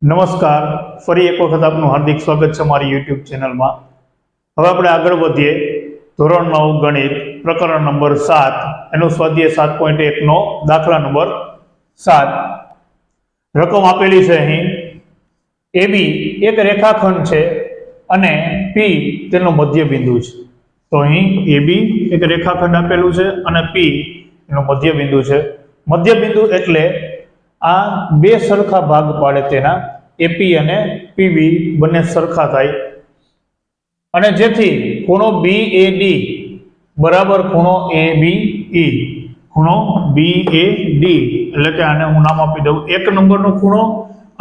નમસ્કાર, ફરી એક વખત આપનું હાર્દિક સ્વાગત છે મારી યુટ્યુબ ચેનલમાં। હવે આપણે આગળ વધીએ। ધોરણ 9 ગણિત પ્રકરણ નંબર 7 એનો સ્વાધ્યાય 7.1 નો દાખલા નંબર 7। રકમ આપેલી છે અહીં AB એક રેખાખંડ છે અને P તેનો મધ્ય બિંદુ છે। તો અહીં AB એક રેખાખંડ આપેલું છે અને P એનો મધ્ય બિંદુ છે। મધ્ય બિંદુ એટલે આ બે સરખા ભાગ પાડે તેના AP અને PB બંને સરખા થાય અને જેથી ખૂણો BAD બરાબર ખૂણો ABE, ખૂણો BAD એટલે કે આને હું નામ આપી દઉં 1 નંબરનો ખૂણો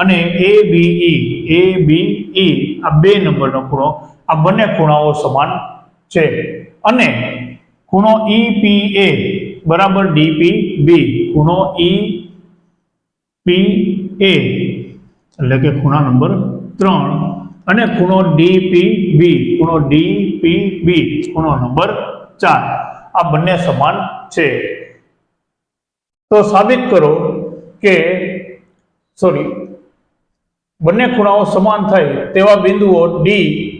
અને ABE આ 2 નંબરનો ખૂણો, આ બંને ખૂણાઓ સમાન છે અને ખૂણો EPA બરાબર DPB, ખૂણો EPA એટલે કે ખૂણા નંબર 3 અને ખૂણો DPB ખૂણો નંબર 4 આ બંને સમાન છે। તો સાબિત કરો કે બંને ખૂણાઓ સમાન થાય તેવા બિંદુઓ D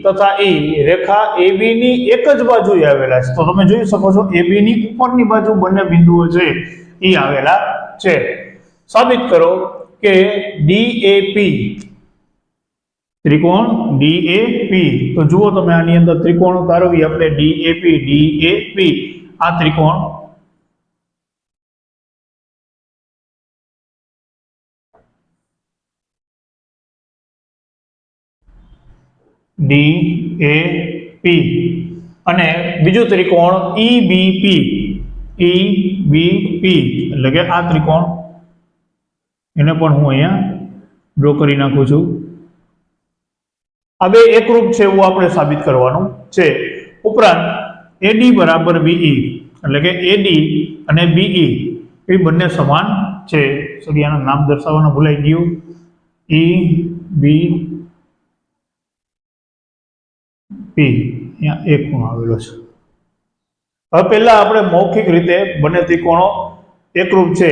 તથા E રેખા AB ની એક જ બાજુએ આવેલા છે। તો તમે જોઈ શકો છો AB ની ઉપરની બાજુ બંને બિંદુઓ છે એ આવેલા છે। સાબિત કરો કે DAP ત્રિકોણ DAP, તો જુઓ તમે આની અંદર ત્રિકોણ તારવી આપણે DAP આ ત્રિકોણ DAP અને બીજું ત્રિકોણ EBP એટલે કે આ ત્રિકોણ એને પણ હું અહીંયા ડ્રો કરી નાખું છું। આ બે એકરૂપ છે એવું આપણે સાબિત કરવાનું છે। ઉપરાંત AD બરાબર BE એટલે કે AD અને BE એ બંને સમાન છે। સોરી, આનું નામ દર્શાવવાનું ભૂલાઈ ગયું, EBP અહીંયા એક ખૂણો આવેલો છે। હવે પહેલા આપણે મૌખિક રીતે બંને ત્રિકોણો એકરૂપ છે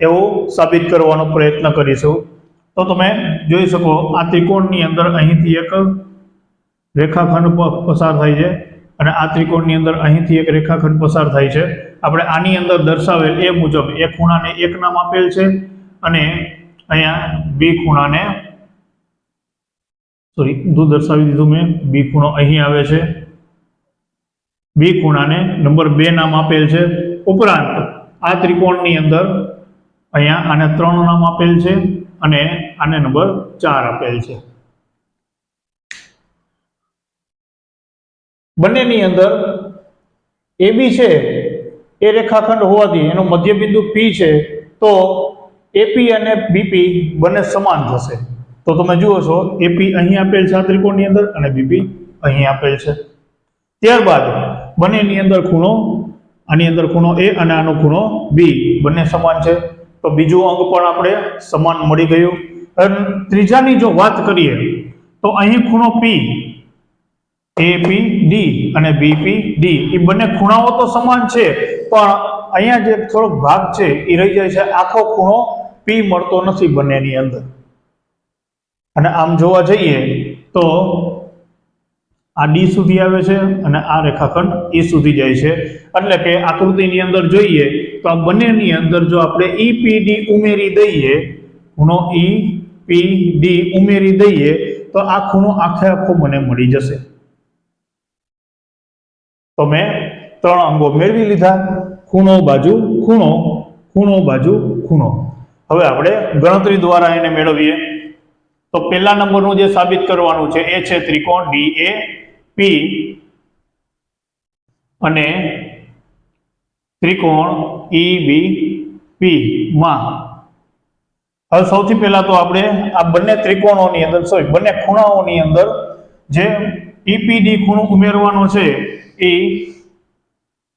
એવું સાબિત કરવાનો પ્રયત્ન કરીશું। તો તમે જોઈ શકો આ ત્રિકોણની અંદર અહીંથી એક રેખાખંડ પસાર થાય છે અને આ ત્રિકોણની અંદર અહીંથી એક રેખાખંડ પસાર થાય છે। આપણે આની અંદર દર્શાવેલ એ મુજબ એ ખૂણાને એક નામ આપેલ છે અને અહીંયા બી ખૂણાને દર્શાવી દીધું મેં, બી ખૂણો અહીં આવે છે, બી ખૂણાને નંબર 2 નામ આપેલ છે। ઉપરાંત આ ત્રિકોણની અંદર અહીંયા આને 3 નામ આપેલ છે અને આને નંબર 4 આપેલ છે। બંનેની અંદર AB છે એ રેખાખંડ હોવાથી એનો મધ્ય બિંદુ P છે, તો AP અને BP બંને સમાન થશે। તો તમે જુઓ છો AP અહીં આપેલ છે આ ત્રિકોણની અંદર અને BP અહીં આપેલ છે। ત્યારબાદ બંનેની અંદર ખૂણો, આની અંદર ખૂણો A અને આનો ખૂણો B બંને સમાન છે, તો બીજું અંગ પણ આપણે સમાન મળી ગયું। અને ત્રીજાની જો વાત કરીએ તો અહીં ખૂણો P APD અને BPD એ બંને ખૂણાઓ તો સમાન છે પણ અહીંયા જે થોડોક ભાગ છે એ રહી જાય છે, આખો ખૂણો P મળતો નથી બંનેની અંદર। અને આમ જોવા જઈએ તો આ D સુધી આવે છે અને આ રેખાખંડ E સુધી જાય છે, એટલે કે આકૃતિની અંદર જોઈએ તો આ બંનેની અંદર જો આપણે EPD ઉમેરી દઈએ, ખૂણો EPD ઉમેરી દઈએ તો આ ખૂણો આખે આખો મને મળી જશે। તો મેં 3 અંગો મેળવી લીધા, ખૂણો બાજુ ખૂણો, ખૂણો બાજુ ખૂણો। હવે આપણે ગણતરી દ્વારા એને મેળવીએ। તો પહેલા નંબરનું જે સાબિત કરવાનું છે એ છે ત્રિકોણ DAP અને ત્રિકોણ EBP માં હવે સૌથી પહેલા તો આપણે આ બંને ત્રિકોણોની અંદર બંને ખૂણાઓની અંદર જે EPD ખૂણો ઉમેરવાનો છે એ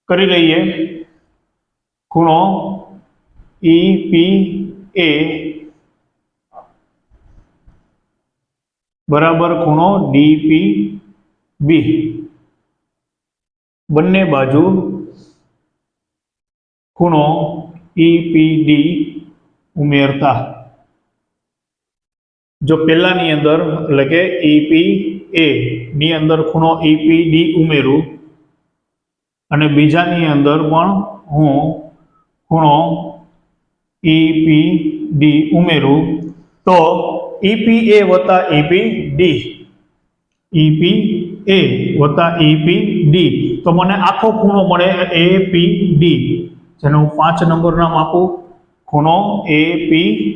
કરી લઈએ। ખૂણો EPA બરાબર ખૂણો DPB, બંને બાજુ ખૂણો EPD ઉમેરતા જો પહેલાની અંદર એટલે કે ઈપી એ ની અંદર ખૂણો ઈપીડી ઉમેરું અને બીજાની અંદર પણ હું ખૂણો ઈપીડી ઉમેરું તો ઈપીએ વત્તા ઈપીડી ઈપીએ વત્તા ઈપીડી તો મને આખો ખૂણો મળે એપીડી, જેને હું 5 નંબર નામ આપું ખૂણો એપીડી.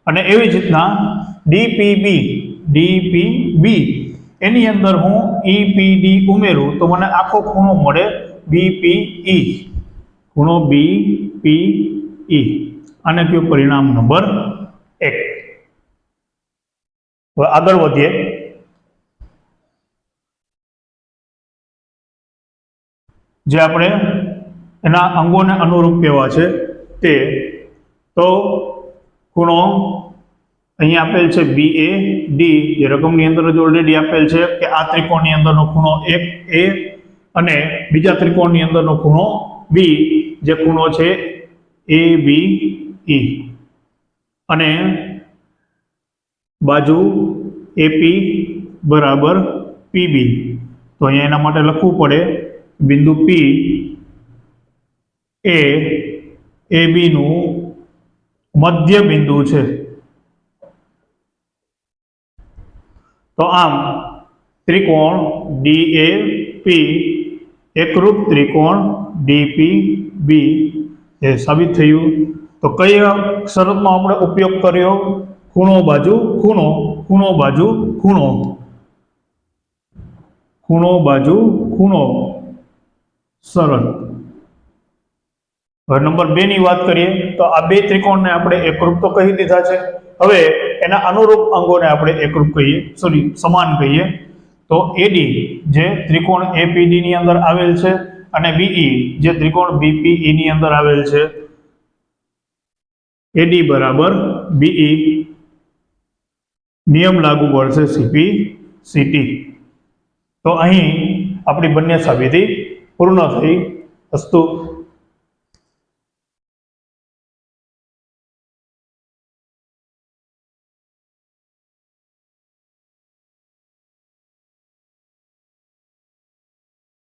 અને એવી જ રીતના ડીપીબી એની અંદર હું ઈપીડી ઉમેરું તો મને આખો ખૂણો મળે બીપીઈ, ખૂણો બીપીઈ. આને કયું પરિણામ નંબર 1. હવે આગળ વધીએ. જે આપણે એના અંગોને અનુરૂપ કેવા છે તે તો ખૂણો અહીંયા આપેલ છે BAD, જે રકમની અંદર જ ઓલરેડી આપેલ છે કે આ ત્રિકોણની અંદરનો ખૂણો 1A અને બીજા ત્રિકોણની અંદરનો ખૂણો B, જે ખૂણો છે ABE. અને બાજુ AP બરાબર PB. તો અહીંયા એના માટે લખવું પડે બિંદુ P એ AB નું મધ્ય બિંદુ છે. તો આમ ત્રિકોણ DAP એકરૂપ ત્રિકોણ DPB એ સાબિત થયું. તો કઈ શરતનો આપણે ઉપયોગ કર્યો? ખૂણો બાજુ ખૂણો, ખૂણો બાજુ ખૂણો, ખૂણો બાજુ ખૂણો શરત. હવે નંબર 2 ની વાત કરીએ તો આ બે ત્રિકોણને આપણે એકરૂપ તો કહી દીધા છે. હવે એના અનુરૂપ અંગોને આપણે એકરૂપ કહીએ, સમાન કહીએ. તો AD જે ત્રિકોણ APD ની અંદર આવેલ છે અને BE જે ત્રિકોણ BPE ની અંદર આવેલ છે, AD બરાબર BE, નિયમ લાગુ પડશે CP/CT. તો અહીં આપણી બંને સાબિતી પૂર્ણ થઈ. અસ્તુ.